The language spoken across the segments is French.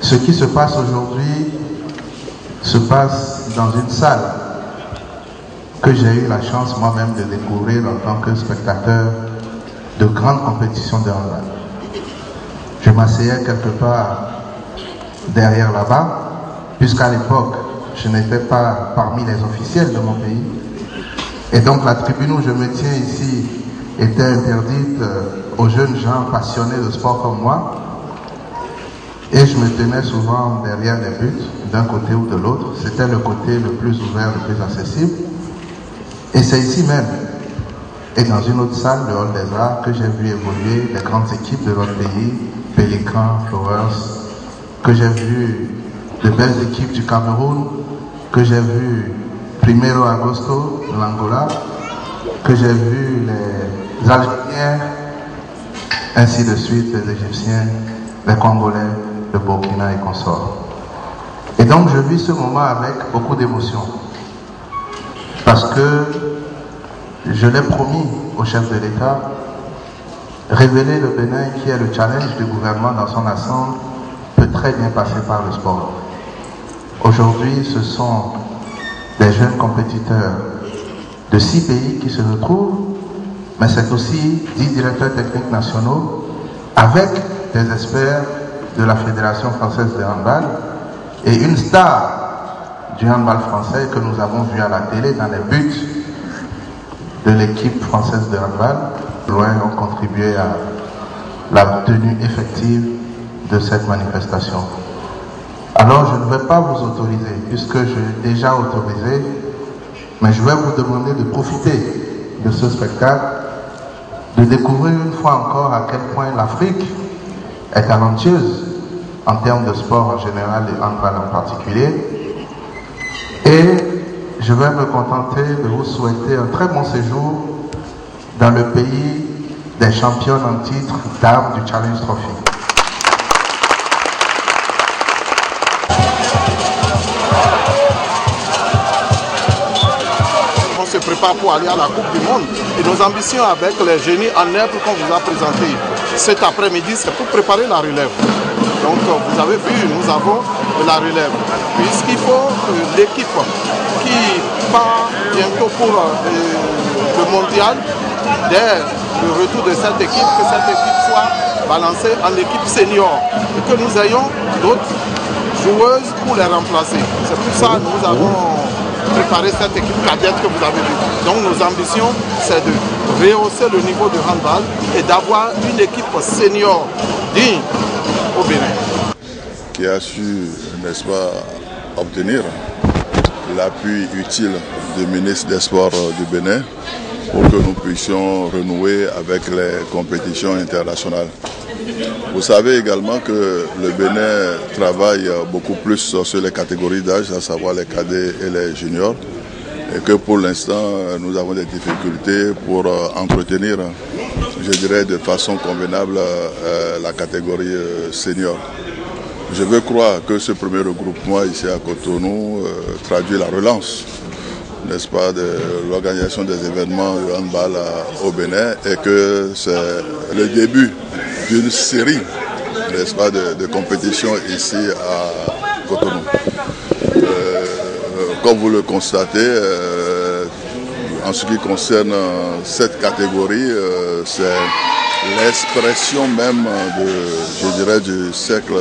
Ce qui se passe aujourd'hui se passe dans une salle que j'ai eu la chance moi-même de découvrir en tant que spectateur de grandes compétitions de handball. Je m'asseyais quelque part derrière là-bas, puisqu'à l'époque, je n'étais pas parmi les officiels de mon pays. Et donc la tribune où je me tiens ici était interdite aux jeunes gens passionnés de sport comme moi. Et je me tenais souvent derrière les buts, d'un côté ou de l'autre. C'était le côté le plus ouvert, le plus accessible. Et c'est ici même, et dans une autre salle, le Hall des Arts, que j'ai vu évoluer les grandes équipes de notre pays, Pélican, Flowers, que j'ai vu de belles équipes du Cameroun, que j'ai vu Primero Agosto de l'Angola, que j'ai vu les Algériens, ainsi de suite, les Égyptiens, les Congolais, le Burkina et consorts. Et donc je vis ce moment avec beaucoup d'émotion, parce que je l'ai promis au chef de l'État, révéler le Bénin qui est le challenge du gouvernement dans son ensemble peut très bien passer par le sport. Aujourd'hui, ce sont des jeunes compétiteurs de 6 pays qui se retrouvent, mais c'est aussi 10 directeurs techniques nationaux avec des experts de la Fédération française de handball et une star du handball français que nous avons vu à la télé dans les buts de l'équipe française de handball, loin ont contribué à la tenue effective de cette manifestation. Alors je ne vais pas vous autoriser, puisque je l'ai déjà autorisé, mais je vais vous demander de profiter de ce spectacle, de découvrir une fois encore à quel point l'Afrique est talentueuse en termes de sport en général et handball en particulier. Et je vais me contenter de vous souhaiter un très bon séjour dans le pays des championnes en titre dames du Challenge Trophy. On se prépare pour aller à la Coupe du Monde et nos ambitions avec les génies en herbe qu'on vous a présenté cet après-midi, c'est pour préparer la relève. Donc vous avez vu, nous avons la relève, puisqu'il faut que l'équipe qui part bientôt pour le mondial, dès le retour de cette équipe, que cette équipe soit balancée en équipe senior et que nous ayons d'autres joueuses pour les remplacer. C'est pour ça que nous avons préparé cette équipe cadette que vous avez vue. Donc nos ambitions, c'est de rehausser le niveau de handball et d'avoir une équipe senior digne au Bénin. Qui a su, n'est-ce pas, obtenir l'appui utile du ministre des Sports du Bénin pour que nous puissions renouer avec les compétitions internationales. Vous savez également que le Bénin travaille beaucoup plus sur les catégories d'âge, à savoir les cadets et les juniors, et que pour l'instant, nous avons des difficultés pour entretenir, je dirais, de façon convenable la catégorie senior. Je veux croire que ce premier regroupement ici à Cotonou traduit la relance, n'est-ce pas, de l'organisation des événements de handball au Bénin et que c'est le début d'une série, n'est-ce pas, de compétitions ici à Cotonou. Comme vous le constatez, en ce qui concerne cette catégorie, c'est l'expression même je dirais, du cercle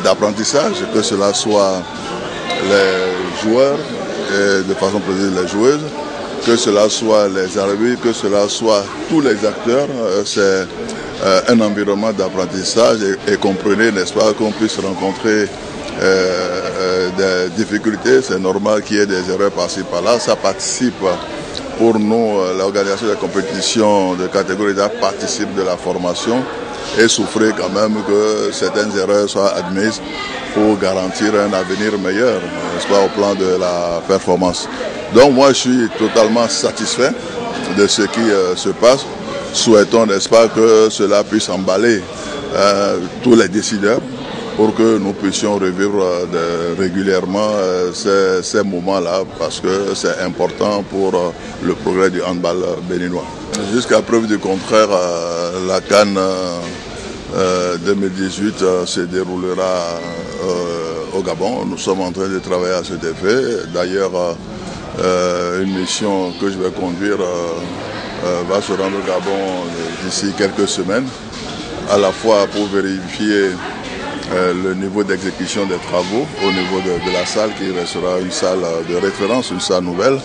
d'apprentissage, que cela soit les joueurs et de façon précise les joueuses, que cela soit les arbitres, que cela soit tous les acteurs. C'est un environnement d'apprentissage et comprenez, n'est-ce pas, qu'on puisse rencontrer des difficultés. C'est normal qu'il y ait des erreurs par-ci par-là. Ça participe. Pour nous, l'organisation des compétitions de catégorie d'âge participe de la formation et souffrir quand même que certaines erreurs soient admises pour garantir un avenir meilleur, n'est-ce pas, au plan de la performance. Donc moi, je suis totalement satisfait de ce qui se passe. Souhaitons, n'est-ce pas, que cela puisse emballer tous les décideurs pour que nous puissions revivre régulièrement ces moments-là, parce que c'est important pour le progrès du handball béninois. Jusqu'à preuve du contraire, la CAN 2018 se déroulera au Gabon. Nous sommes en train de travailler à cet effet. D'ailleurs, une mission que je vais conduire va se rendre au Gabon d'ici quelques semaines, à la fois pour vérifier le niveau d'exécution des travaux au niveau de la salle qui restera une salle de référence, une salle nouvelle.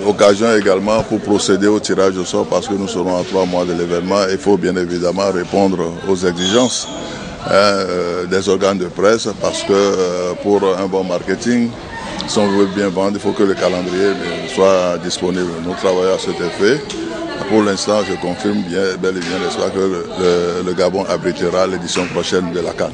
Occasion également pour procéder au tirage au sort parce que nous serons à 3 mois de l'événement. Il faut bien évidemment répondre aux exigences des organes de presse parce que pour un bon marketing, si on veut bien vendre, il faut que le calendrier soit disponible. Nous travaillons à cet effet. Pour l'instant, je confirme bel et bien l'espoir que le Gabon abritera l'édition prochaine de la CAN.